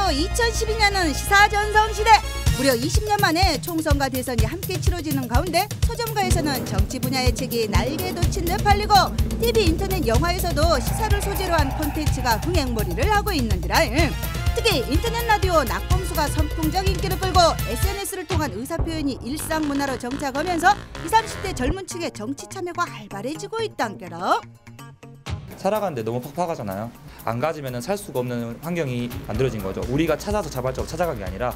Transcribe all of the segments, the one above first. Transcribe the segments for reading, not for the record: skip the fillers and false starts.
2012년은 시사전성시대. 무려 20년 만에 총선과 대선이 함께 치러지는 가운데 서점가에서는 정치 분야의 책이 날개 돋친 듯 팔리고 TV, 인터넷, 영화에서도 시사를 소재로 한 콘텐츠가 흥행몰이를 하고 있는지라. 특히 인터넷 라디오 낙범수가 선풍적 인기를 끌고 SNS를 통한 의사표현이 일상 문화로 정착하면서 20, 30대 젊은 층의 정치 참여가 활발해지고 있단께로. 살아가는데 너무 팍팍하잖아요. 안 가지면 살 수가 없는 환경이 만들어진 거죠. 우리가 찾아서 자발적으로 찾아간 게 아니라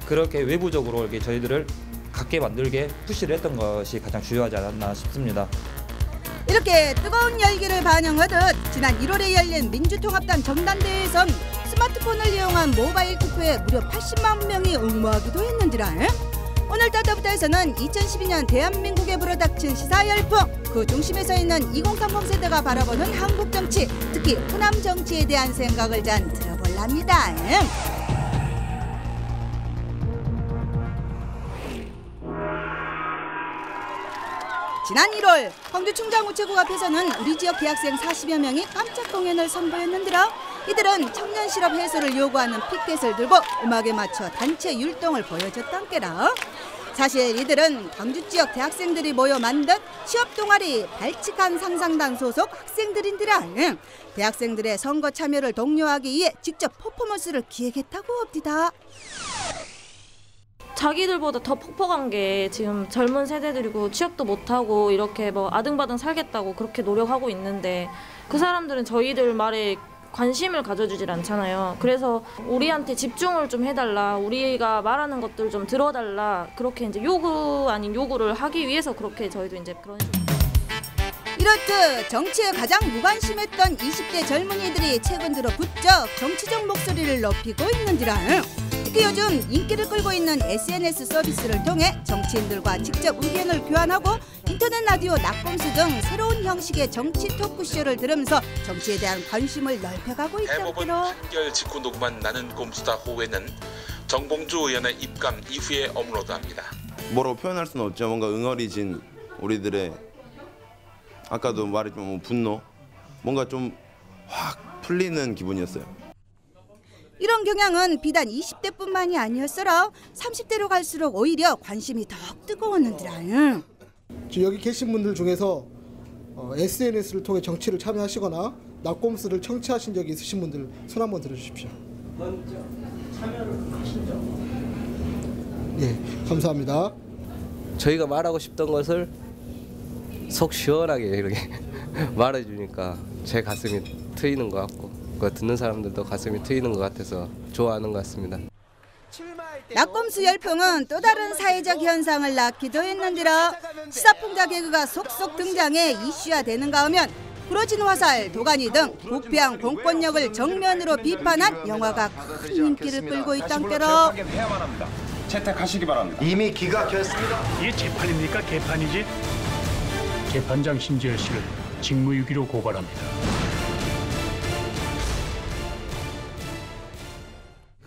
그렇게 외부적으로 이렇게 저희들을 갖게 만들게 푸시를 했던 것이 가장 중요하지 않았나 싶습니다. 이렇게 뜨거운 열기를 반영하듯 지난 1월에 열린 민주통합당 전당대회에선 스마트폰을 이용한 모바일 투표에 무려 80만 명이 응모하기도 했는지라. 오늘 따다부타에서는 2012년 대한민국에 불어닥친 시사 열풍, 그 중심에 서 있는 2030 세대가 바라보는 한국 정치, 특히 호남 정치에 대한 생각을 잔 들어볼랍니다. 지난 1월 광주 충장우체국 앞에서는 우리 지역 대학생 40여 명이 깜짝 공연을 선보였는데요. 이들은 청년 실업 해소를 요구하는 피켓을 들고 음악에 맞춰 단체 율동을 보여줬단께라. 사실 이들은 광주 지역 대학생들이 모여 만든 취업 동아리 발칙한 상상단 소속 학생들인데라. 대학생들의 선거 참여를 독려하기 위해 직접 퍼포먼스를 기획했다고 합니다. 자기들보다 더 퍽퍽한 게 지금 젊은 세대들이고 취업도 못하고 이렇게 뭐 아등바등 살겠다고 그렇게 노력하고 있는데 그 사람들은 저희들 말에 관심을 가져주질 않잖아요. 그래서 우리한테 집중을 좀 해달라, 우리가 말하는 것들 좀 들어달라, 그렇게 이제 요구 아닌 요구를 하기 위해서 그렇게 저희도 이제 그런. 이렇듯 정치에 가장 무관심했던 20대 젊은이들이 최근 들어 부쩍 정치적 목소리를 높이고 있는지라. 특히 요즘 인기를 끌고 있는 SNS 서비스를 통해 정치인들과 직접 의견을 교환하고 인터넷 라디오 낙범수 등 새로운 형식의 정치 토크쇼를 들으면서 정치에 대한 관심을 넓혀가고 있다고. 대법원 판결 직후 녹음한 나는 꼼수다 호회는 정봉주 의원의 입감 이후에 업로드합니다. 뭐라고 표현할 수는 없죠. 뭔가 응어리진 우리들의 아까도 말했지만 분노, 뭔가 좀 확 풀리는 기분이었어요. 이런 경향은 비단 20대뿐만이 아니었어라 30대로 갈수록 오히려 관심이 더 뜨거웠는데라. 여기 계신 분들 중에서 SNS를 통해 정치를 참여하시거나 낙곰수를 청취하신 적이 있으신 분들 손 한번 들어주십시오. 먼저 참여를 하신 적? 네, 감사합니다. 저희가 말하고 싶던 것을 속 시원하게 이렇게 말해주니까 제 가슴이 트이는 것 같고 그거 듣는 사람들도 가슴이 트이는 것 같아서 좋아하는 것 같습니다. 낙검수 열풍은 또 다른 사회적 현상을 낳기도 했는데라. 시사풍자 개그가 속속 등장해 이슈화되는가 하면 부러진 화살, 도가니 등 부패한 공권력을 정면으로 비판한 영화가 큰 인기를 끌고 있단께로. 채택하시기 바랍니다. 이미 기각했습니다. 이게 재판입니까? 개판이지? 재판장 신재열 씨를 직무유기로 고발합니다.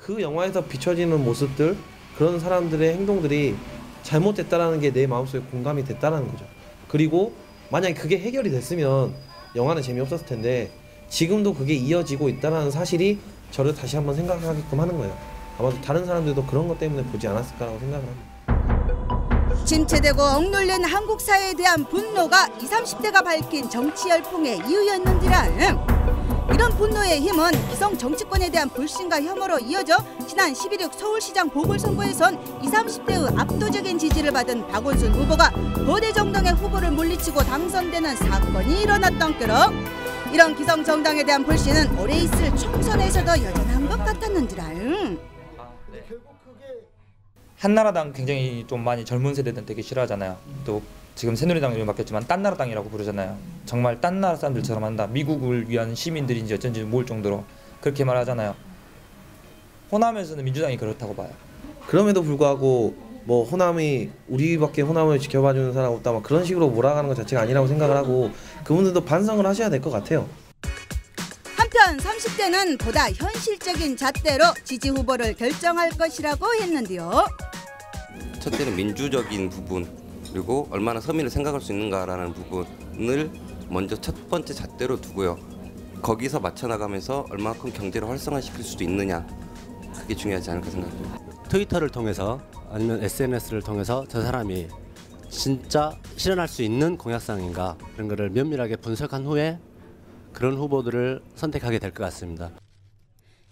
그 영화에서 비춰지는 모습들, 그런 사람들의 행동들이 잘못됐다라는 게 내 마음속에 공감이 됐다는 거죠. 그리고 만약에 그게 해결이 됐으면 영화는 재미없었을 텐데 지금도 그게 이어지고 있다는 사실이 저를 다시 한번 생각하게끔 하는 거예요. 아마도 다른 사람들도 그런 것 때문에 보지 않았을까라고 생각을 합니다. 침체되고 억눌린 한국 사회에 대한 분노가 20, 30대가 밝힌 정치 열풍의 이유였는지라. 이런 분노의 힘은 기성 정치권에 대한 불신과 혐오로 이어져 지난 11.6 서울시장 보궐선거에선 20, 30대의 압도적인 지지를 받은 박원순 후보가 거대 정당의 후보를 물리치고 당선되는 사건이 일어났던 게로. 이런 기성 정당에 대한 불신은 올해 있을 총선에서도 여전한 것 같았는지라. 한나라당 굉장히 좀 많이 젊은 세대들은 되게 싫어하잖아요. 또 지금 새누리당 이름 바뀌었지만 딴나라당이라고 부르잖아요. 정말 딴나라 사람들처럼 한다. 미국을 위한 시민들인지 어쩐지 모를 정도로 그렇게 말하잖아요. 호남에서는 민주당이 그렇다고 봐요. 그럼에도 불구하고 뭐 호남이 우리밖에 호남을 지켜봐주는 사람 없다 막 그런 식으로 몰아가는 것 자체가 아니라고 생각을 하고 그분들도 반성을 하셔야 될 것 같아요. 한편 30대는 보다 현실적인 잣대로 지지 후보를 결정할 것이라고 했는데요. 첫째는 민주적인 부분, 그리고 얼마나 서민을 생각할 수 있는가라는 부분을 먼저 첫 번째 잣대로 두고요. 거기서 맞춰나가면서 얼마큼 경제를 활성화시킬 수도 있느냐, 그게 중요하지 않을까 생각합니다. 트위터를 통해서 아니면 SNS를 통해서 저 사람이 진짜 실현할 수 있는 공약상인가 그런 거를 면밀하게 분석한 후에 그런 후보들을 선택하게 될 것 같습니다.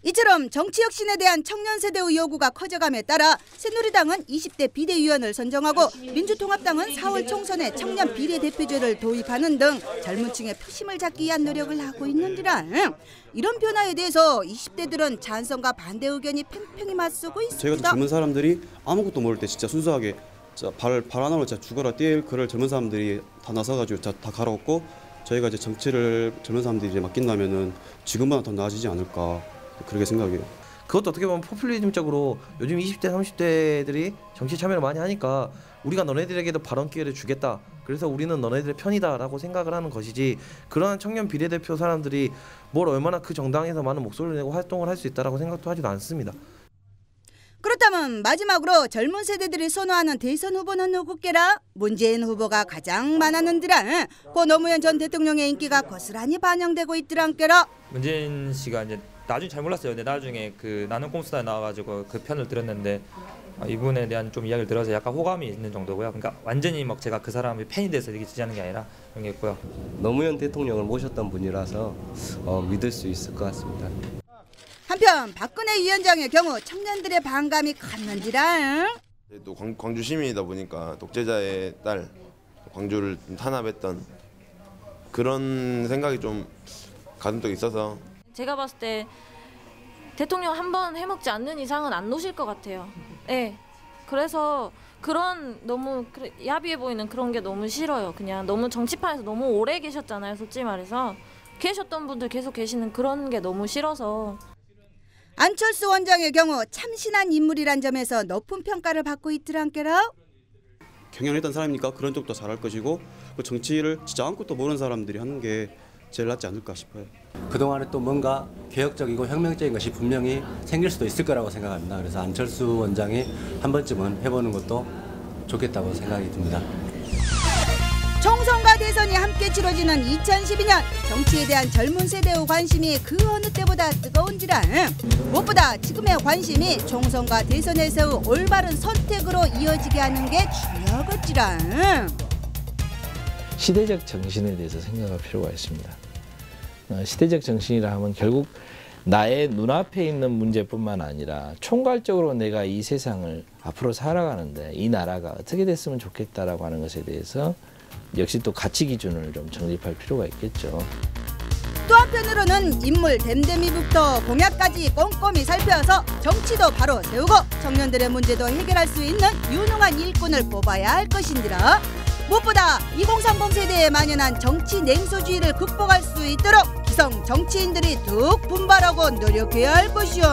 이처럼 정치 혁신에 대한 청년 세대의 요구가 커져감에 따라 새누리당은 20대 비대위원을 선정하고 민주통합당은 4월 총선에 청년 비례대표제를 도입하는 등 젊은 층의 표심을 잡기 위한 노력을 하고 있는지라 이런 변화에 대해서 20대들은 찬성과 반대 의견이 팽팽히 맞서고 있습니다. 저희가 젊은 사람들이 아무것도 모를 때 진짜 순수하게 발 하나로 죽어라 뛸 그럴 젊은 사람들이 다 나서가지고 다 갈아엎고 저희가 이제 정치를 젊은 사람들이 이제 맡긴다면은 지금보다 더 나아지지 않을까. 그렇게 생각해요. 그것도 어떻게 보면 포퓰리즘적으로 요즘 20대 30대들이 정치 참여를 많이 하니까 우리가 너네들에게도 발언 기회를 주겠다. 그래서 우리는 너네들의 편이다라고 생각을 하는 것이지 그러한 청년 비례대표 사람들이 뭘 얼마나 그 정당에서 많은 목소리를 내고 활동을 할 수 있다라고 생각도 하지도 않습니다. 그렇다면 마지막으로 젊은 세대들이 선호하는 대선 후보는 누구께라? 문재인 후보가 가장 많았는지라 고 노무현 전 대통령의 인기가 고스란히 반영되고 있더란께라. 문재인 씨가 이제 나중에 잘 몰랐어요. 근데 나중에 그 나는 꼼수다에 나와가지고 그 편을 들었는데 이분에 대한 좀 이야기를 들어서 약간 호감이 있는 정도고요. 그러니까 완전히 막 제가 그 사람의 팬이 돼서 이렇게 지지하는 게 아니라 그런 게 있고요. 노무현 대통령을 모셨던 분이라서 믿을 수 있을 것 같습니다. 한편 박근혜 위원장의 경우 청년들의 반감이 컸는지라. 또 광주 시민이다 보니까 독재자의 딸 광주를 탄압했던 그런 생각이 좀 가슴속에 있어서 제가 봤을 때 대통령 한번 해먹지 않는 이상은 안 놓으실 것 같아요. 네. 그래서 그런 너무 야비해 보이는 그런 게 너무 싫어요. 그냥 너무 정치판에서 너무 오래 계셨잖아요. 솔직히 말해서 계셨던 분들 계속 계시는 그런 게 너무 싫어서. 안철수 원장의 경우 참신한 인물이란 점에서 높은 평가를 받고 있더란께라. 경연했던 사람이니까 그런 쪽도 잘할 것이고 그 정치를 진짜 아무것도 모르는 사람들이 하는 게 제일 낫지 않을까 싶어요. 그동안에 또 뭔가 개혁적이고 혁명적인 것이 분명히 생길 수도 있을 거라고 생각합니다. 그래서 안철수 원장이 한 번쯤은 해보는 것도 좋겠다고 생각이 듭니다. 총선과 대선이 함께 치러지는 2012년 정치에 대한 젊은 세대의 관심이 그 어느 때보다 뜨거운지라 무엇보다 지금의 관심이 총선과 대선에서의 올바른 선택으로 이어지게 하는 게 중요하겠지라. 시대적 정신에 대해서 생각할 필요가 있습니다. 시대적 정신이라 하면 결국 나의 눈앞에 있는 문제뿐만 아니라 총괄적으로 내가 이 세상을 앞으로 살아가는데 이 나라가 어떻게 됐으면 좋겠다라고 하는 것에 대해서 역시 또 가치 기준을 좀 정립할 필요가 있겠죠. 또 한편으로는 인물 댐댐이부터 공약까지 꼼꼼히 살펴서 정치도 바로 세우고 청년들의 문제도 해결할 수 있는 유능한 일꾼을 뽑아야 할 것인지라. 무엇보다 2030 세대에 만연한 정치 냉소주의를 극복할 수 있도록 기성 정치인들이 득 분발하고 노력해야 할 것이오.